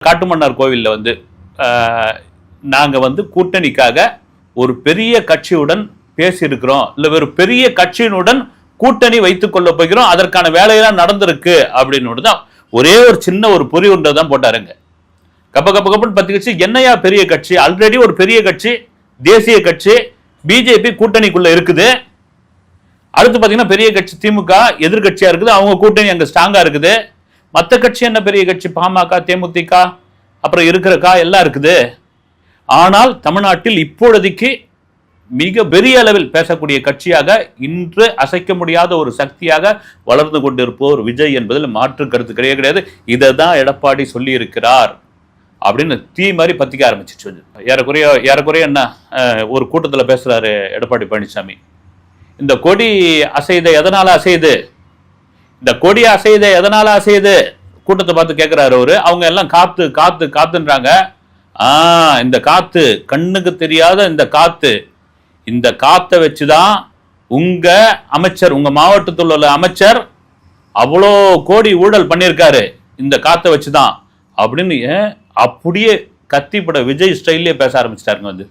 காட்டுமன்னார் கோவில்ல வந்து நாங்க வந்து கூட்டணிக்காக ஒரு பெரிய கட்சியுடன் பேசியிருக்கிறோம், இல்ல ஒரு பெரிய கட்சியினுடன் கூட்டணி வைத்துக் கொள்ள போகிறோம், அதற்கான வேலையெல்லாம் நடந்திருக்கு அப்படின்னு தான் ஒரே ஒரு சின்ன ஒரு பொறி ஒன்றை தான் போட்டாருங்க. கப்ப கப்ப கப்பன்னு 10 கட்சி. என்னையா பெரிய கட்சி? ஆல்ரெடி ஒரு பெரிய கட்சி, தேசிய கட்சி பிஜேபி கூட்டணிக்குள்ள இருக்குது. அடுத்து பாத்தீங்கன்னா பெரிய கட்சி திமுக எதிர்கட்சியா இருக்குது, அவங்க கூட்டணி அங்க ஸ்ட்ராங்கா இருக்குது. மற்ற கட்சி என்ன பெரிய கட்சி? பாமக, தேமுதிக, அப்புறம் இருக்கிற எல்லாம் இருக்குது. ஆனால் தமிழ்நாட்டில் இப்பொழுதைக்கு மிக பெரிய அளவில் பேசக்கூடிய கட்சியாக, இன்று அசைக்க முடியாத ஒரு சக்தியாக வளர்ந்து கொண்டிருப்போர் விஜய் என்பதில் மாற்று கருத்து கிடையாது. இதை தான் எடப்பாடி சொல்லி இருக்கிறார் அப்படின்னு தீ மாதிரி பத்திக்க ஆரம்பிச்சிச்சு. ஏறக்குறைய என்ன ஒரு கூட்டத்தில் பேசுறாரு எடப்பாடி பழனிசாமி. இந்த கொடி அசைத எதனால அசையுது, இந்த கொடி அசைத எதனால அசையுது கூட்டத்தை பார்த்து கேட்கிறாரு அவரு. அவங்க எல்லாம் காத்து காத்து காத்துன்றாங்க. இந்த காத்து கண்ணுக்கு தெரியாத இந்த காத்து, இந்த காத்தை வச்சுதான் உங்க அமைச்சர், உங்க மாவட்டத்தில் உள்ள அமைச்சர் அவ்வளோ கோடி ஊழல் பண்ணியிருக்காரு, இந்த காத்தை வச்சுதான் அப்படின்னு அப்படியே கத்திப்பட விஜய் ஸ்டைல்லே பேச ஆரம்பிச்சிட்டாருங்க வந்து.